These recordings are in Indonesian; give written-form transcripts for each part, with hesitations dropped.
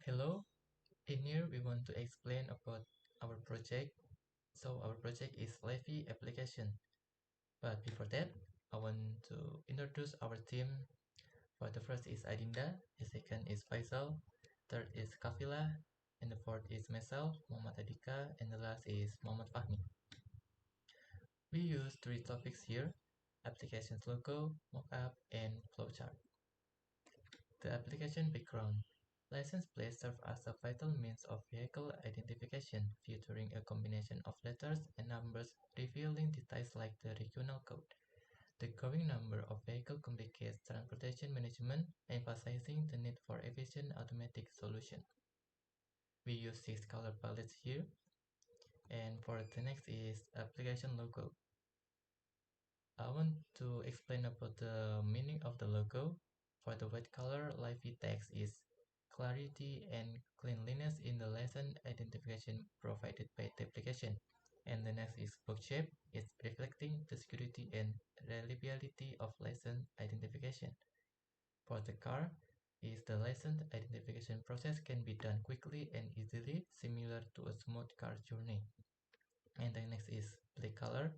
Hello, in here we want to explain about our project. So our project is Levy application. But before that, I want to introduce our team. For the first is Adinda, the second is Faisal, third is Kafila, and the fourth is myself, Muhammad Adika, and the last is Muhammad Fahmi. We use three topics here: applications logo, mockup, and flowchart. The application background. License plates serve as a vital means of vehicle identification, featuring a combination of letters and numbers revealing details like the regional code. The growing number of vehicles complicates transportation management, emphasizing the need for efficient automatic solution. We use six color palettes here, and for the next is application logo. I want to explain about the meaning of the logo. For the white color, Lively text is clarity and cleanliness in the lesson identification provided by the application. And the next is book shape. It's reflecting the security and reliability of lesson identification. For the car, is the lesson identification process can be done quickly and easily, similar to a smooth car journey. And the next is black color,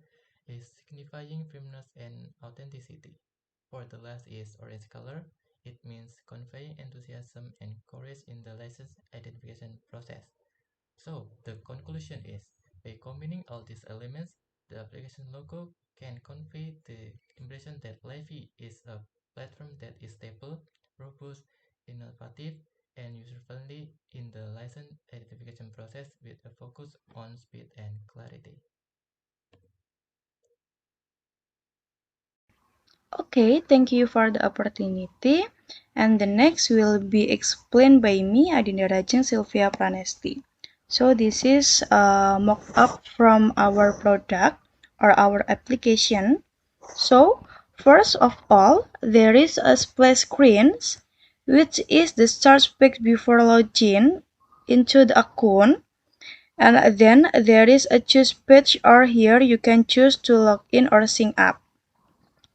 is signifying firmness and authenticity. For the last is orange color, it means conveying enthusiasm and courage in the license identification process. So the conclusion is, by combining all these elements, the application logo can convey the impression that Levy is a platform that is stable, robust, innovative, and user-friendly in the license identification process with a focus on speed and clarity. Okay, thank you for the opportunity. And the next will be explained by me, Adinda Rajeng Sylvia Pranesti. So this is a mock-up from our product or our application. So first of all, there is a splash screen, which is the start page before login into the account. And then there is a choose page, or here you can choose to log in or sign up.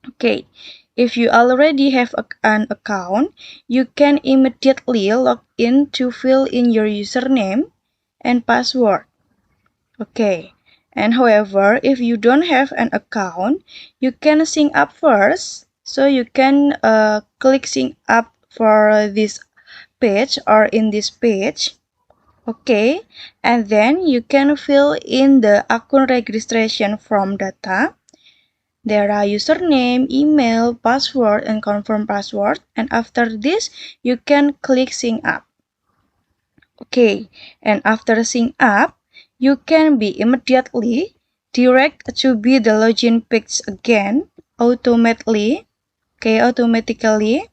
Okay, if you already have an account, you can immediately log in to fill in your username and password. Okay, and however, if you don't have an account, you can sign up first. So you can click sign up for this page or in this page. Okay, and then you can fill in the account registration form data. There are username, email, password, and confirm password. And after this, you can click sign up. Okay, and after sign up, you can be immediately direct to be the login page again automatically. Okay, automatically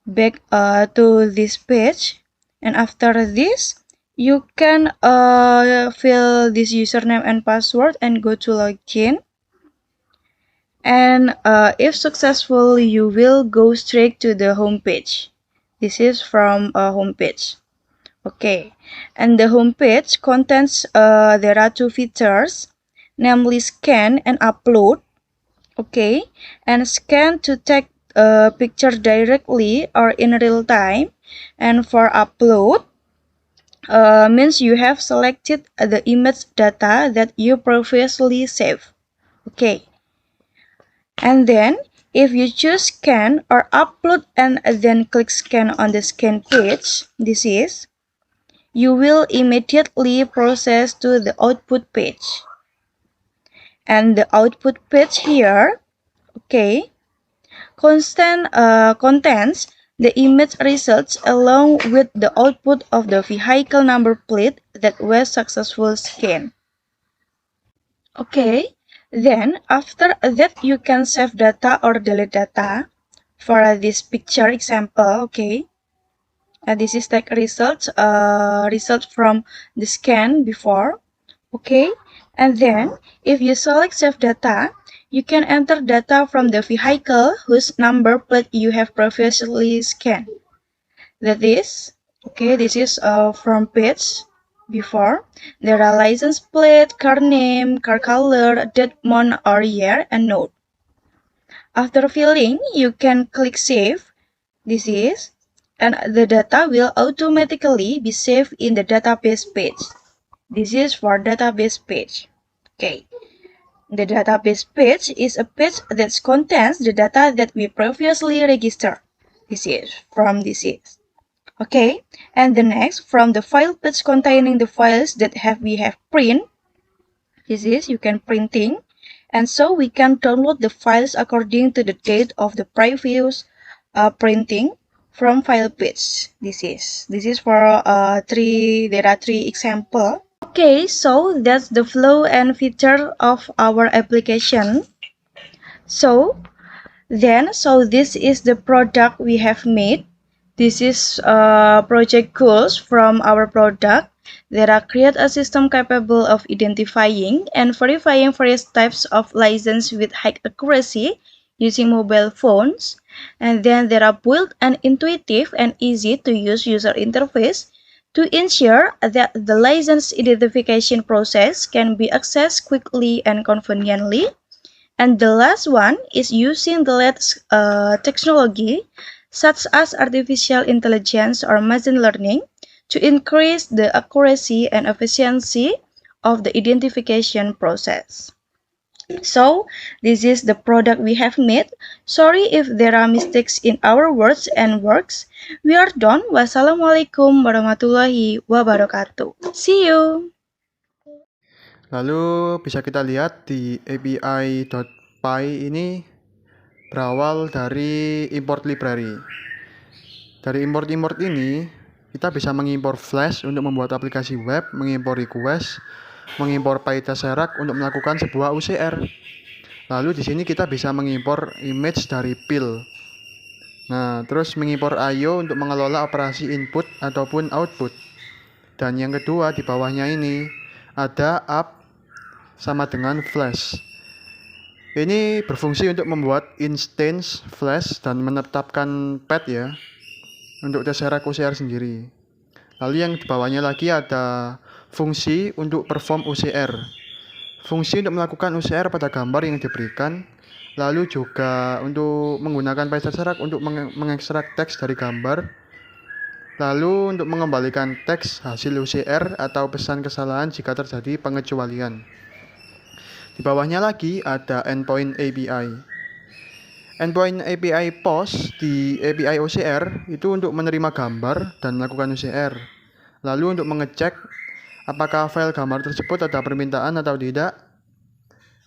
back to this page. And after this, you can fill this username and password and go to login. And if successful, you will go straight to the home page. This is from a home page. Okay, and the home page contains there are two features, namely scan and upload. Okay, and scan to take a picture directly or in real time, and for upload means you have selected the image data that you previously saved. Okay. And then if you choose scan or upload and then click scan on the scan page, you will immediately process to the output page. And the output page here, okay, contains the image results along with the output of the vehicle number plate that was successful scanned. Okay, then after that you can save data or delete data. For this picture example, okay, this is like result from the scan before, okay, and then if you select save data, you can enter data from the vehicle whose number plate you have previously scanned. That is, okay, this is from page before. There are license plate, car name, car color, date, month or year, and note. After filling, you can click save. This is, and the data will automatically be saved in the database page. This is for database page. Okay. The database page is a page that contains the data that we previously registered. This is. Okay, and the next from the file page containing the files that we have print. This is you can printing, and so we can download the files according to the date of the previous printing from file page. This is for there are three example. Okay, so that's the flow and feature of our application. So this is the product we have made. This is project goals from our product. There are create a system capable of identifying and verifying various types of license with high accuracy using mobile phones. And then there are built an intuitive and easy to use user interface to ensure that the license identification process can be accessed quickly and conveniently. And the last one is using the latest technology such as artificial intelligence or machine learning to increase the accuracy and efficiency of the identification process. So this is the product we have made. Sorry if there are mistakes in our words and works. We are done. Wassalamualaikum warahmatullahi wabarakatuh. See you. Lalu bisa kita lihat di API.py ini berawal dari import library. Dari import ini kita bisa mengimpor Flash untuk membuat aplikasi web, mengimpor request, mengimpor PyTesseract untuk melakukan sebuah UCR. Lalu di sini kita bisa mengimpor image dari PIL. Nah, terus mengimpor I/O untuk mengelola operasi input ataupun output. Dan yang kedua di bawahnya ini ada app sama dengan Flash. Ini berfungsi untuk membuat instance Flash dan menetapkan path ya untuk Tesseract UCR sendiri. Lalu yang di bawahnya lagi ada fungsi untuk perform UCR. Fungsi untuk melakukan UCR pada gambar yang diberikan. Lalu juga untuk menggunakan PyTesseract untuk mengekstrak teks dari gambar. Lalu untuk mengembalikan teks hasil UCR atau pesan kesalahan jika terjadi pengecualian. Di bawahnya lagi ada Endpoint API. Endpoint API POST di API OCR itu untuk menerima gambar dan melakukan UCR. Lalu untuk mengecek apakah file gambar tersebut ada permintaan atau tidak.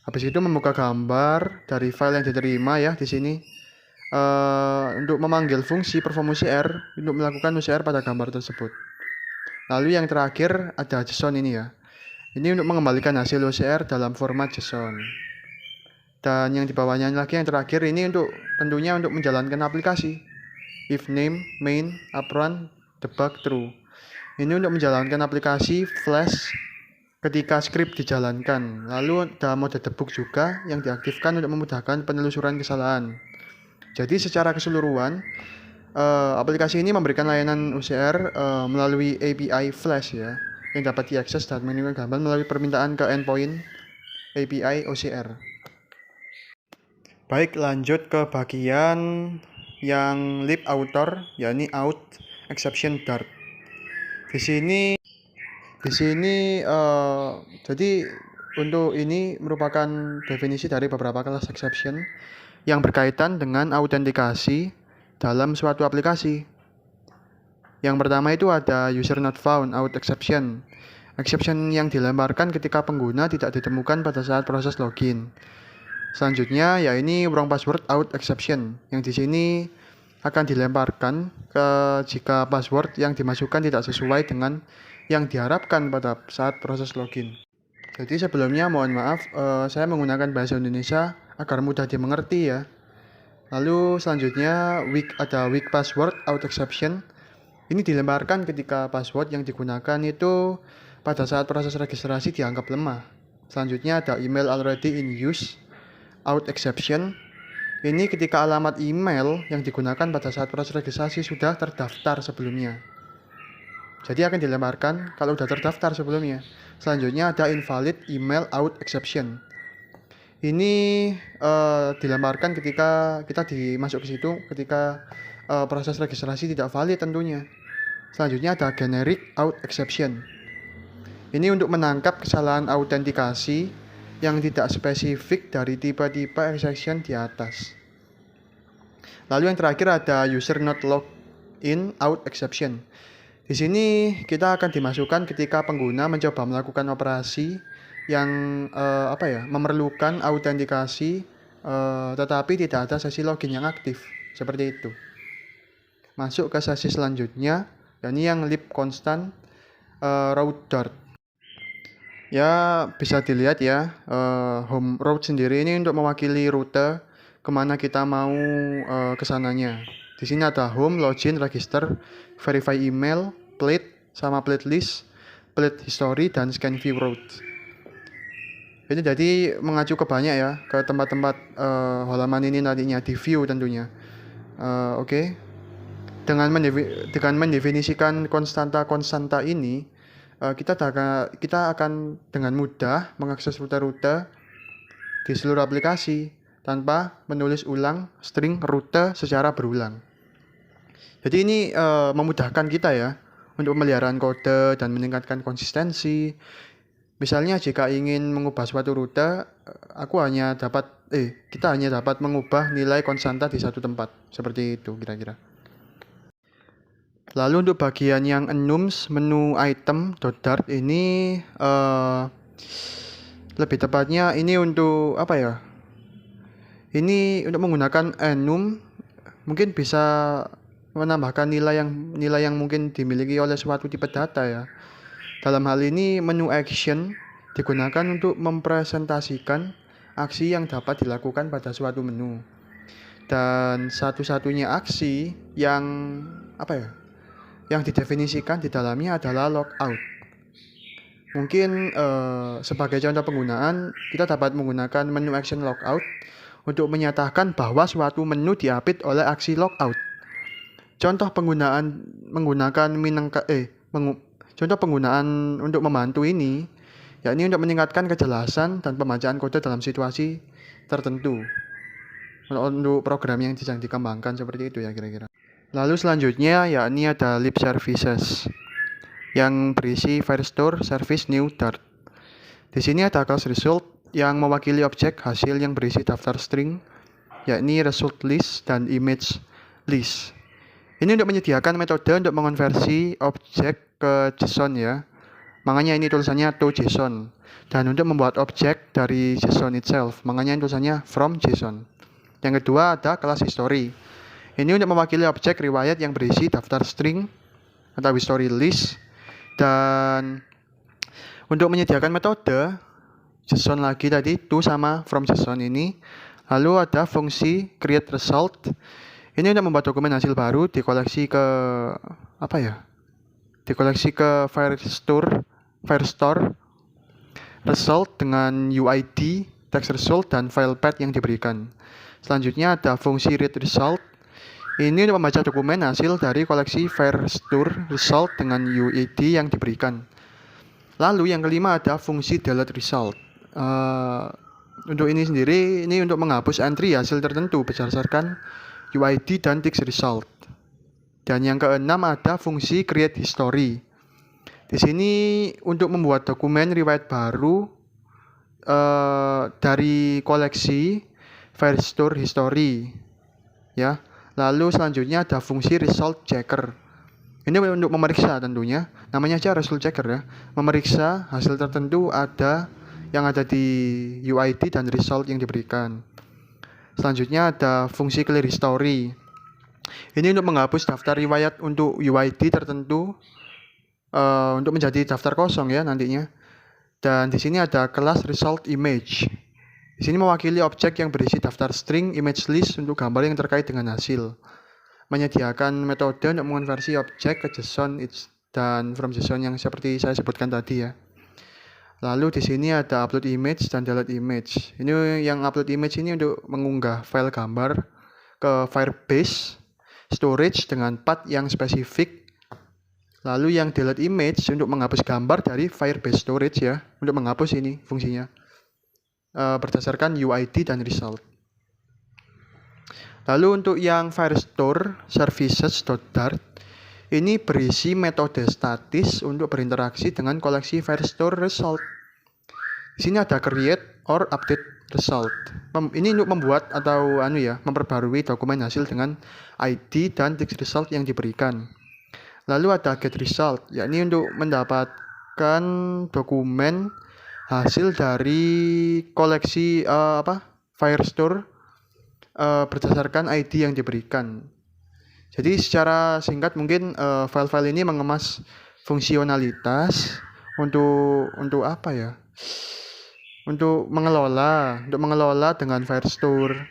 Habis itu membuka gambar dari file yang diterima ya di sini. Untuk memanggil fungsi perform UCR untuk melakukan UCR pada gambar tersebut. Lalu yang terakhir ada JSON ini ya. Ini untuk mengembalikan hasil OCR dalam format JSON. Dan yang di bawahnya lagi yang terakhir ini tentunya untuk menjalankan aplikasi. If name, main, uprun, debug, true. Ini untuk menjalankan aplikasi Flash ketika script dijalankan. Lalu ada mode debug juga yang diaktifkan untuk memudahkan penelusuran kesalahan. Jadi secara keseluruhan aplikasi ini memberikan layanan OCR melalui API Flash ya, yang dapat diakses dan mengirimkan gambar melalui permintaan ke endpoint API OCR. Baik, lanjut ke bagian yang lib author, yakni out exception dart. Di sini jadi untuk ini merupakan definisi dari beberapa kelas exception yang berkaitan dengan autentikasi dalam suatu aplikasi. Yang pertama itu ada user not found out exception. Exception yang dilemparkan ketika pengguna tidak ditemukan pada saat proses login. Selanjutnya ya ini wrong password out exception, yang di sini akan dilemparkan jika password yang dimasukkan tidak sesuai dengan yang diharapkan pada saat proses login. Jadi sebelumnya mohon maaf saya menggunakan bahasa Indonesia agar mudah dimengerti ya. Lalu selanjutnya ada weak password out exception. Ini dilemparkan ketika password yang digunakan itu pada saat proses registrasi dianggap lemah. Selanjutnya ada email already in use out exception. Ini ketika alamat email yang digunakan pada saat proses registrasi sudah terdaftar sebelumnya. Jadi akan dilemparkan kalau sudah terdaftar sebelumnya. Selanjutnya ada invalid email out exception. Ini dilemparkan ketika kita dimasuk ke situ ketika proses registrasi tidak valid tentunya. Selanjutnya ada generic auth exception. Ini untuk menangkap kesalahan autentikasi yang tidak spesifik dari tipe-tipe exception di atas. Lalu yang terakhir ada user not logged in auth exception. Di sini kita akan dimasukkan ketika pengguna mencoba melakukan operasi yang memerlukan autentikasi tetapi tidak ada sesi login yang aktif, seperti itu. Masuk ke sesi selanjutnya, yakni yang lib constant route dart. Ya, bisa dilihat ya, home route sendiri ini untuk mewakili rute kemana kita mau kesananya. Di sini ada home, login, register, verify email, plate, sama plate list, plate history, dan scan view route. Ini jadi mengacu ke banyak ya, ke tempat-tempat halaman ini nantinya di view tentunya. Oke. Dengan mendefinisikan konstanta ini, kita akan dengan mudah mengakses rute-rute di seluruh aplikasi tanpa menulis ulang string rute secara berulang. Jadi ini memudahkan kita ya untuk pemeliharaan kode dan meningkatkan konsistensi. Misalnya jika ingin mengubah suatu rute, kita hanya dapat mengubah nilai konstanta di satu tempat. Seperti itu kira-kira. Lalu untuk bagian yang enums menu item .dart ini lebih tepatnya ini untuk apa ya? Ini untuk menggunakan enum mungkin bisa menambahkan nilai yang mungkin dimiliki oleh suatu tipe data ya. Dalam hal ini menu action digunakan untuk mempresentasikan aksi yang dapat dilakukan pada suatu menu. Dan satu-satunya aksi yang yang didefinisikan di dalamnya adalah logout. Mungkin sebagai contoh penggunaan, kita dapat menggunakan menu action logout untuk menyatakan bahwa suatu menu diapit oleh aksi logout. Contoh penggunaan untuk membantu ini, yakni untuk meningkatkan kejelasan dan pembacaan kode dalam situasi tertentu. Untuk program yang sedang dikembangkan seperti itu ya kira-kira. Lalu selanjutnya yakni ada lib services yang berisi firestore service new dart. Di sini ada class result yang mewakili objek hasil yang berisi daftar string yakni result list dan image list. Ini untuk menyediakan metode untuk mengonversi objek ke JSON ya. Makanya ini tulisannya to JSON. Dan untuk membuat objek dari JSON itself, makanya tulisannya from JSON. Yang kedua ada class history. Ini untuk mewakili objek riwayat yang berisi daftar string atau history list. Dan untuk menyediakan metode JSON lagi tadi to sama from JSON ini. Lalu ada fungsi create result. Ini untuk membuat dokumen hasil baru dikoleksi ke dikoleksi ke firestore result dengan UID, text result, dan file path yang diberikan. Selanjutnya ada fungsi read result. Ini untuk membaca dokumen hasil dari koleksi firestore result dengan UID yang diberikan. Lalu yang kelima ada fungsi delete result. Untuk ini sendiri, ini untuk menghapus entry hasil tertentu berdasarkan UID dan text result. Dan yang keenam ada fungsi create history. Di sini untuk membuat dokumen riwayat baru dari koleksi firestore history ya. Lalu selanjutnya ada fungsi result checker. Ini untuk memeriksa tentunya, namanya aja result checker ya. Memeriksa hasil tertentu yang ada di UID dan result yang diberikan. Selanjutnya ada fungsi clear history. Ini untuk menghapus daftar riwayat untuk UID tertentu untuk menjadi daftar kosong ya nantinya. Dan di sini ada kelas result image. Di sini mewakili objek yang berisi daftar string image list untuk gambar yang terkait dengan hasil. Menyediakan metode untuk mengonversi objek ke JSON dan from JSON yang seperti saya sebutkan tadi ya. Lalu di sini ada upload image dan delete image. Ini yang upload image ini untuk mengunggah file gambar ke Firebase storage dengan path yang spesifik. Lalu yang delete image untuk menghapus gambar dari Firebase storage ya, untuk menghapus ini fungsinya berdasarkan UID dan result. Lalu untuk yang Firestore services.dart ini berisi metode statis untuk berinteraksi dengan koleksi Firestore result. Di sini ada create or update result. Ini untuk membuat atau memperbarui dokumen hasil dengan ID dan text result yang diberikan. Lalu ada get result, yakni untuk mendapatkan dokumen hasil dari koleksi Firestore berdasarkan ID yang diberikan. Jadi secara singkat mungkin file-file ini mengemas fungsionalitas untuk apa ya? Untuk mengelola dengan Firestore,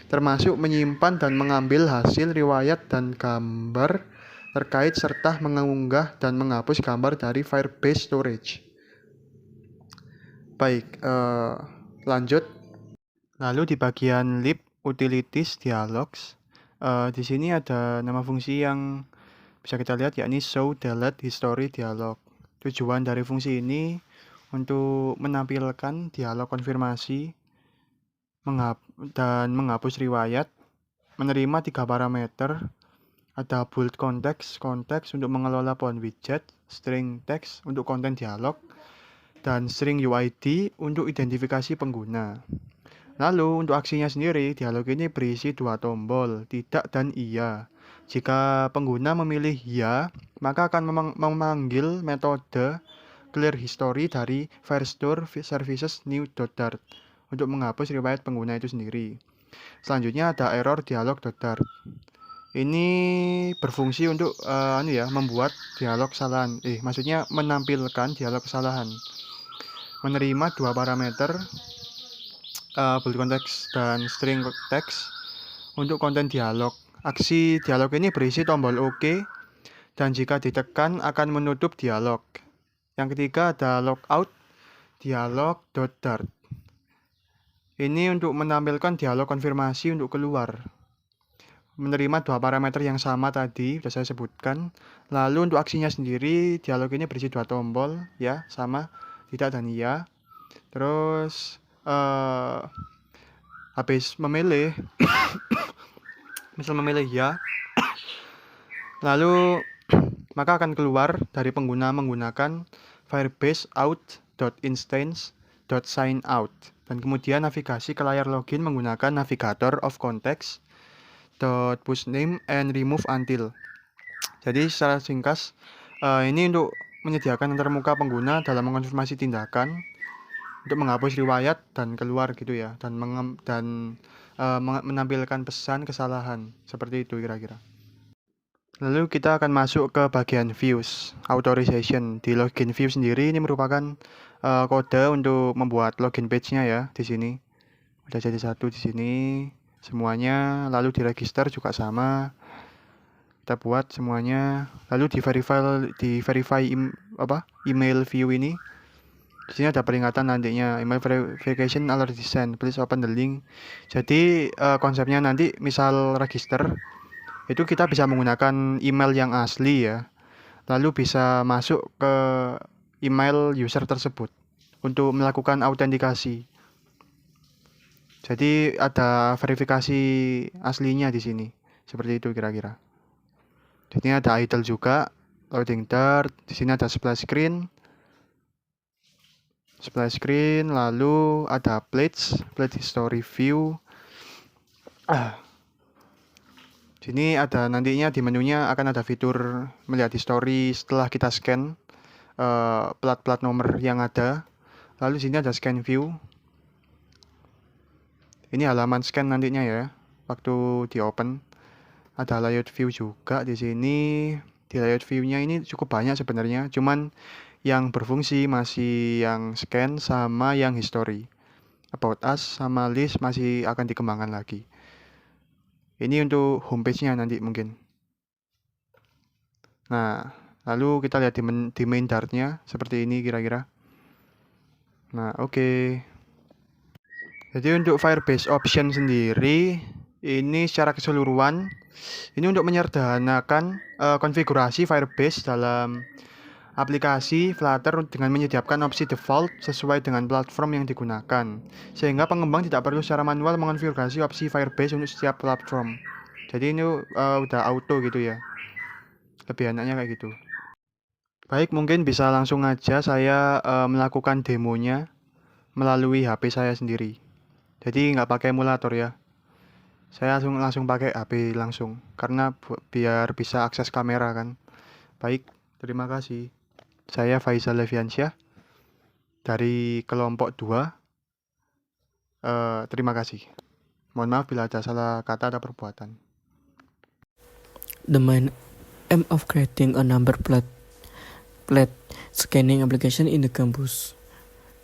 termasuk menyimpan dan mengambil hasil riwayat dan gambar terkait serta mengunggah dan menghapus gambar dari Firebase Storage. Baik, lanjut. Lalu di bagian lib utilities dialogs, di sini ada nama fungsi yang bisa kita lihat, yakni show delete history dialog. Tujuan dari fungsi ini untuk menampilkan dialog konfirmasi dan menghapus riwayat, menerima 3 parameter, ada bold konteks untuk mengelola pohon widget, string text untuk konten dialog, dan string UID untuk identifikasi pengguna. Lalu untuk aksinya sendiri, dialog ini berisi 2 tombol, tidak dan iya. Jika pengguna memilih ya, maka akan memanggil metode clear history dari Firestore services new.dart untuk menghapus riwayat pengguna itu sendiri. Selanjutnya ada error dialog.dart. Ini berfungsi untuk membuat dialog kesalahan. Maksudnya menampilkan dialog kesalahan. Menerima 2 parameter, bold context dan string text untuk konten dialog. Aksi dialog ini berisi tombol OK, dan jika ditekan akan menutup dialog. Yang ketiga ada logout dialog.dart. Ini untuk menampilkan dialog konfirmasi untuk keluar. Menerima 2 parameter yang sama tadi, sudah saya sebutkan. Lalu untuk aksinya sendiri, dialog ini berisi 2 tombol, ya, sama, tidak dan iya. Terus habis memilih misal memilih ya, lalu maka akan keluar dari pengguna menggunakan Firebase out.instance.signout, dan kemudian navigasi ke layar login menggunakan navigator of context .pushname and remove until. Jadi secara singkat, ini untuk menyediakan antarmuka pengguna dalam mengonfirmasi tindakan, untuk menghapus riwayat dan keluar gitu ya, dan menampilkan pesan kesalahan, seperti itu kira-kira. Lalu kita akan masuk ke bagian views authorization. Di login view sendiri ini merupakan kode untuk membuat login page-nya ya. Di sini udah jadi satu di sini semuanya. Lalu di register juga sama, kita buat semuanya. Lalu di verify email view ini. Di sini ada peringatan nantinya, email verification already sent, please open the link. Jadi konsepnya nanti misal register itu kita bisa menggunakan email yang asli ya, lalu bisa masuk ke email user tersebut untuk melakukan autentikasi. Jadi ada verifikasi aslinya di sini, seperti itu kira-kira. Di sini ada idle juga, loading dart. Di sini ada splash screen, lalu ada plate history view. Sini ada nantinya di menunya akan ada fitur melihat history setelah kita scan plat nomor yang ada. Lalu sini ada scan view. Ini halaman scan nantinya ya, waktu di open. Ada layout view juga di sini. Di layout view-nya ini cukup banyak sebenarnya, cuman yang berfungsi masih yang scan sama yang history. About us sama list masih akan dikembangkan lagi. Ini untuk homepage-nya nanti mungkin. Nah, lalu kita lihat di main dart-nya seperti ini kira-kira. Nah, oke. Jadi untuk Firebase option sendiri, ini secara keseluruhan, ini untuk menyederhanakan konfigurasi Firebase dalam aplikasi Flutter dengan menyediakan opsi default sesuai dengan platform yang digunakan, sehingga pengembang tidak perlu secara manual mengonfigurasi opsi Firebase untuk setiap platform. Jadi ini udah auto gitu ya, lebih enaknya kayak gitu. Baik, mungkin bisa langsung aja saya melakukan demonya melalui HP saya sendiri. Jadi nggak pakai emulator ya. Saya langsung pakai HP langsung karena biar bisa akses kamera kan. Baik, terima kasih. Saya Faisal Leviansyah dari kelompok 2. Terima kasih. Mohon maaf bila ada salah kata atau perbuatan. The main aim of creating a number plate scanning application in the campus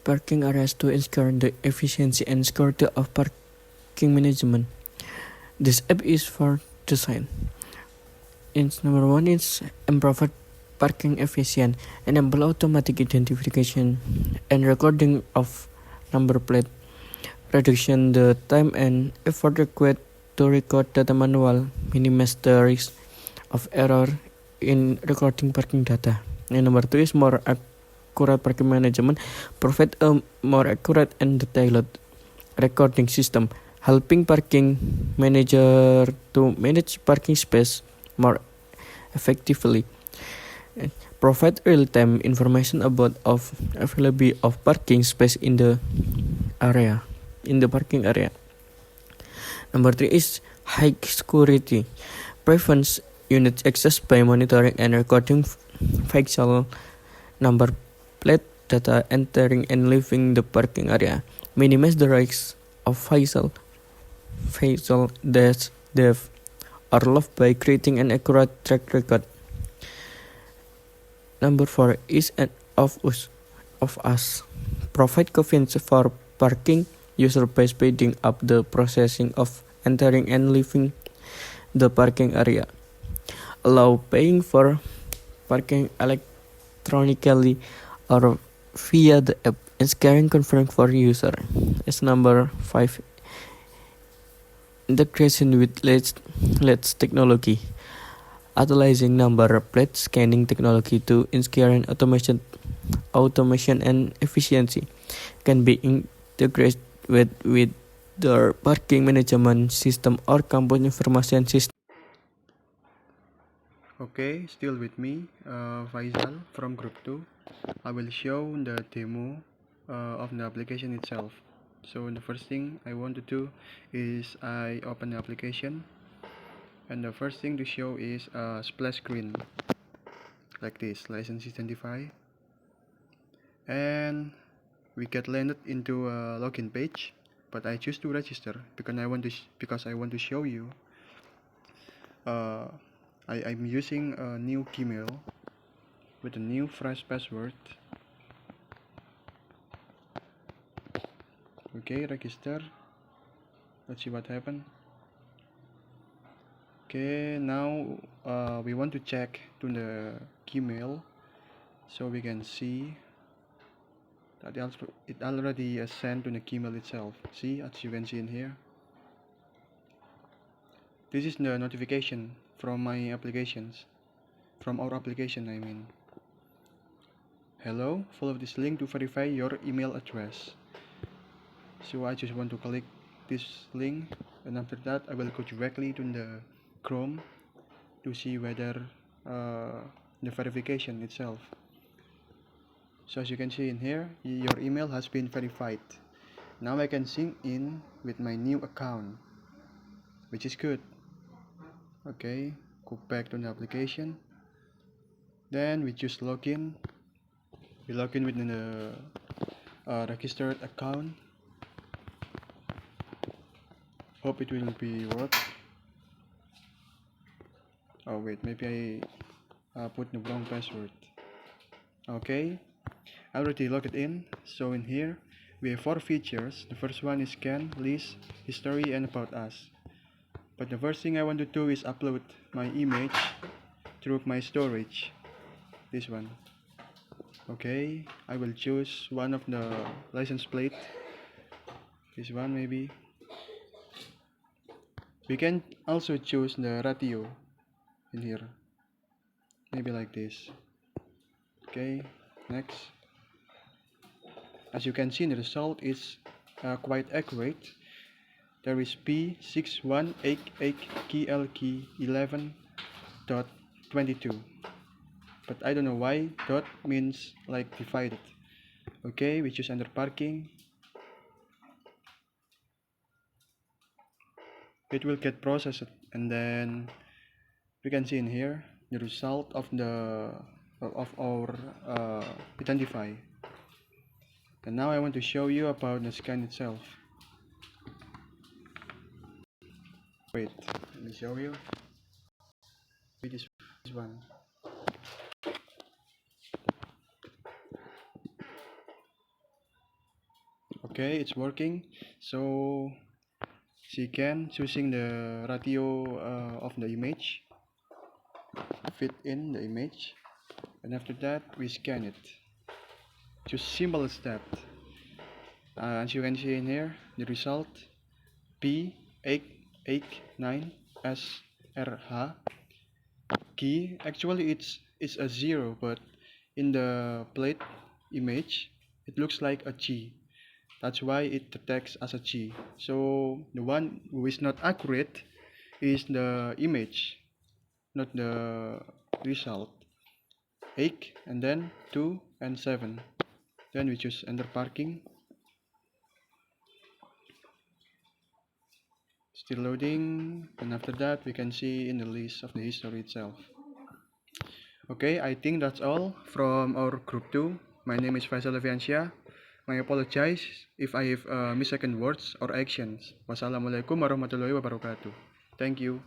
parking areas to ensure the efficiency and security of parking management. This app is for design. Number 1 is improve parking efficient, enable automatic identification and recording of number plate, reduction the time and effort required to record data manual, minimize the risk of error in recording parking data. And number 2 is more accurate parking management, provide a more accurate and detailed recording system, helping parking manager to manage parking space more effectively. And provide real-time information about availability of parking space in the parking area. Number 3 is high security, prevents unit access by monitoring and recording vehicle number plate data entering and leaving the parking area, minimize the risk of vehicle death or loss by creating an accurate track record. Number 4 is an of us, provide convenience for parking user by speeding up the processing of entering and leaving the parking area, allow paying for parking electronically or via the app and scanning confirm for user. As number 5, integration with latest technology, utilizing number plate scanning technology to ensure automation and efficiency can be integrated with the parking management system or campus information system. Okay, still with me, Faisal from group 2. I will show the demo of the application itself. So the first thing I want to do is I open the application, and the first thing to show is a splash screen like this, license identify, and we get landed into a login page, but I choose to register because I want to show you I'm using a new Gmail with a new fresh password. Okay, register. Let's see what happened. Okay, now we want to check to the Gmail so we can see that it already sent to the Gmail itself. See, as you can see in here, this is the notification from my applications, from our application I mean. Hello, follow this link to verify your email address. So I just want to click this link, and after that I will go directly to the Chrome to see whether the verification itself. So as you can see in here, your email has been verified. Now I can sync in with my new account, which is good. Okay, go back to the application. Then we choose login. We log in with the registered account. Hope it will be work. Oh wait, maybe I put the wrong password. Okay, I already logged in. So in here we have 4 features. The first one is scan, list, history, and about us. But the first thing I want to do is upload my image through my storage. This one. Okay, I will choose one of the license plate. This one maybe. We can also choose the radio in here. Maybe like this. Okay, next. As you can see, the result is quite accurate. There is P6188KLK11.22, but I don't know why dot means like divided. Okay, we choose under parking. It will get processed, and then we can see in here the result of our identify. And now I want to show you about the scan itself. Wait, let me show you. This one. Okay, it's working. So she can choosing the ratio of the image, fit in the image, and after that we scan it. Just simple as that. As you can see in here, the result P889SRH key. Actually, it's a 0, but in the plate image, it looks like a G. That's why it detects as a G. So the one who is not accurate is the image, not the result. 8 and then 2 and 7. Then we choose enter parking. Still loading, and after that we can see in the list of the history itself. Okay, I think that's all from our group 2. My name is Faisal Leviansyah. I apologize if I have mistaken words or actions. Wassalamualaikum warahmatullahi wabarakatuh. Thank you.